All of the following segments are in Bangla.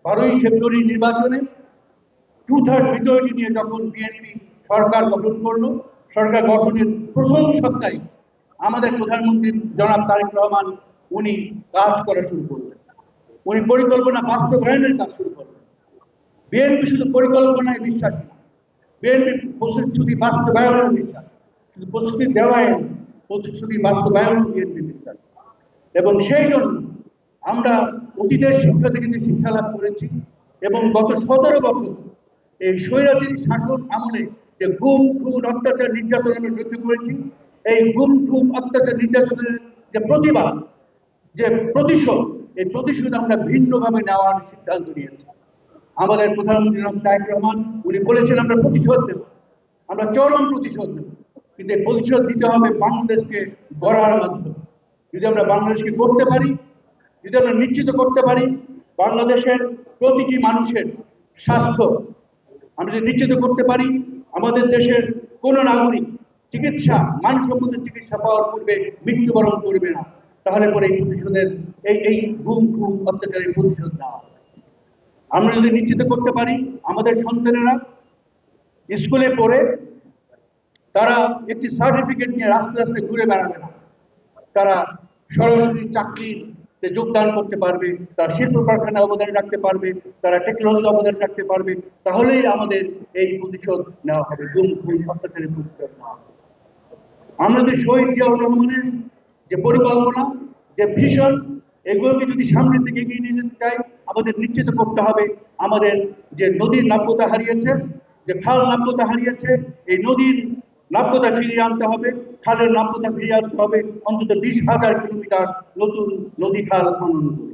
12ই ফেব্রুয়ারি নির্বাচনে 2/3 মেজরিটি নিয়ে যখন বিএনপি সরকার গঠন করলো, সরকার গঠনের প্রথম সপ্তাহে আমাদের প্রধানমন্ত্রী জনাব তারেক রহমান উনি কাজ করা শুরু করলেন। উনি পরিকল্পনা বাস্তবায়নের কাজ শুরু করলেন। বিএনপি শুধু পরিকল্পনায় বিশ্বাসী না, বিএনপি প্রতিশ্রুতি বাস্তবায়নের বিশ্বাস, শুধু প্রতিশ্রুতি দেওয়ায় প্রতিশ্রুতি বাস্তবায়ন বিএনপি বিশ্বাস। এবং সেই জন্য আমরা অতীতের শিক্ষা থেকে যে শিক্ষা লাভ করেছি এবং গত 17 বছর এই স্বৈরাচারী শাসন আমলে যে গুম খুন অত্যাচার নির্যাতন আমরা সহ্য করেছি, এই গুম খুন অত্যাচার নির্যাতনের যে প্রতিবাদ, যে প্রতিশোধ, এই প্রতিশোধ আমরা ভিন্নভাবে নেওয়ার সিদ্ধান্ত নিয়েছি। আমাদের প্রধানমন্ত্রী জনাব তারেক রহমান উনি বলেছেন আমরা প্রতিশোধ দেব, আমরা চরম প্রতিশোধ দেব, কিন্তু এই প্রতিশোধ দিতে হবে বাংলাদেশকে গড়ার মাধ্যমে। যদি আমরা বাংলাদেশকে করতে পারি, যদি আমরা নিশ্চিত করতে পারি বাংলাদেশের প্রতিটি মানুষের স্বাস্থ্য, আমরা যদি নিশ্চিত করতে পারি আমাদের দেশের কোনো নাগরিক চিকিৎসা মানসম্মত চিকিৎসা পাওয়ার পূর্বে মৃত্যুবরণ করবে না, তাহলে পরে এই প্রতিশোধের এই গুম খুন অত্যাচারের প্রতিশোধ নেওয়া হবে। আমরা যদি নিশ্চিত করতে পারি আমাদের সন্তানেরা স্কুলে পড়ে তারা একটি সার্টিফিকেট নিয়ে রাস্তায় রাস্তায় ঘুরে বেড়াবে না, তারা সরাসরি চাকরিতে যোগদান করতে পারবে, তারা শিল্প কারখানায় অবদান রাখতে পারবে, তারা টেকনোলজি অবদান রাখতে পারবে, তাহলেই আমাদের এই প্রতিশোধ নেওয়া হবে, গুম খুন অত্যাচারের প্রতিশোধ নেওয়া হবে। আমরা যদি শহীদ জিয়াউর রহমানের যে পরিকল্পনা, যে ভিশন, এগুলোকে যদি সামনের দিকে এগিয়ে নিয়ে যেতে চাই, আমাদের নিশ্চিত করতে হবে আমাদের যে নদীর নাব্যতা হারিয়েছে, যে খাল নাব্যতা হারিয়েছে, এই নদীর নাব্যতা ফিরিয়ে আনতে হবে, খালের নাব্যতা ফিরিয়ে আনতে হবে, অন্তত 20,000 কিলোমিটার নতুন নদী খাল খনন করে।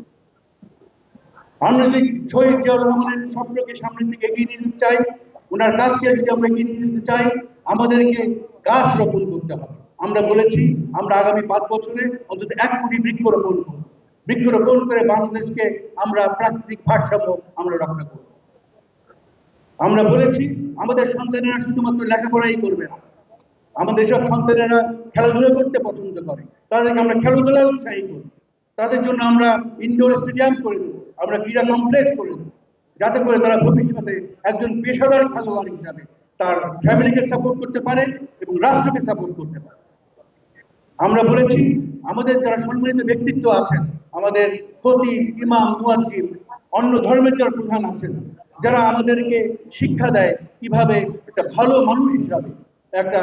আমরা যদি শহীদ জিয়াউর রহমানের স্বপ্নকে সামনের দিকে এগিয়ে নিয়ে যেতে চাই, ওনার কাজকে যদি আমরা এগিয়ে নিয়ে যেতে চাই, আমাদেরকে গাছ রোপণ করতে হবে। আমরা বলেছি আমরা আগামী 5 বছরে অন্তত 1 কোটি বৃক্ষরোপণ করব। বৃক্ষরোপণ করে বাংলাদেশকে আমরা প্রাকৃতিক ভারসাম্য আমরা রক্ষা করব। আমরা বলেছি আমাদের সন্তানেরা শুধুমাত্র লেখাপড়াই করবে না, আমাদের সব সন্তানেরা খেলাধুলা করতে পছন্দ করে, তাদেরকে আমরা খেলাধুলায় উৎসাহী করব। তাদের জন্য আমরা ইনডোর স্টেডিয়াম করে দেবো, আমরা ক্রীড়া কমপ্লেক্স করে দেবো, যাতে করে তারা ভবিষ্যতে একজন পেশাদার খেলোয়াড় হিসাবে তার ফ্যামিলিকে সাপোর্ট করতে পারে এবং রাষ্ট্রকে সাপোর্ট করতে পারে। আমরা বলেছি আমাদের যারা সম্মানিত ব্যক্তিত্ব আছেন, আমাদের খতিব, ইমাম, মুয়াজ্জিন, অন্য ধর্মের যারা প্রধান আছেন, যারা আমাদেরকে শিক্ষা দেয় কিভাবে একটা ভালো মানুষ হিসাবে, একটা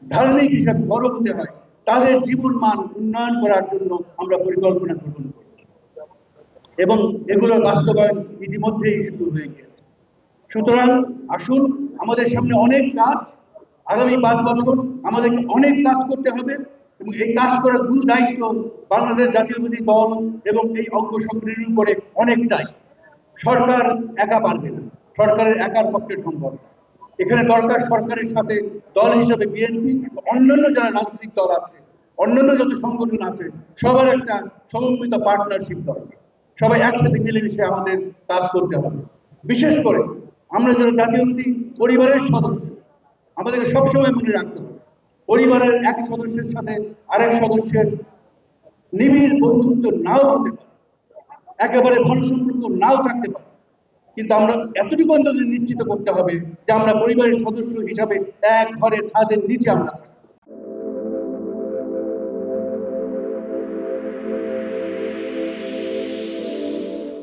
ধার্মিক হিসাবে বড় হতে হয়, তাদের জীবন মান উন্নয়ন করার জন্য আমরা পরিকল্পনা গ্রহণ করি এবং এগুলোর বাস্তবায়ন ইতিমধ্যেই শুরু হয়ে গিয়েছে। সুতরাং আসুন, আমাদের সামনে অনেক কাজ, আগামী 5 বছর আমাদেরকে অনেক কাজ করতে হবে এবং এই কাজ করার গুরু দায়িত্ব বাংলাদেশ জাতীয়তাবাদী দল এবং এই অঙ্গ সংগঠনের উপরে অনেকটাই। সরকার একা পারবে না, সরকারের একার পক্ষে সম্ভব না। এখানে দরকার সরকারের সাথে দল হিসেবে বিএনপি, অন্যান্য যারা রাজনৈতিক দল আছে, অন্যান্য যত সংগঠন আছে, সবার একটা সমন্বিত পার্টনারশিপ দরকার। সবাই একসাথে মিলেমিশে আমাদের কাজ করতে হবে। বিশেষ করে আমরা যারা জাতীয়তাবাদী পরিবারের সদস্য, আমাদেরকে সবসময় মনে রাখতে হবে পরিবারের এক সদস্যের সাথে আরেক সদস্যের নিবিড় বন্ধুত্ব নাও হতে পারে, একেবারে ভালো সম্পর্ক নাও থাকতে পারে, কিন্তু আমরা এতটুকু অন্তত নিশ্চিত করতে হবে যে আমরা পরিবারের সদস্য হিসাবে এক ঘরের ছাদের নিচে আমরা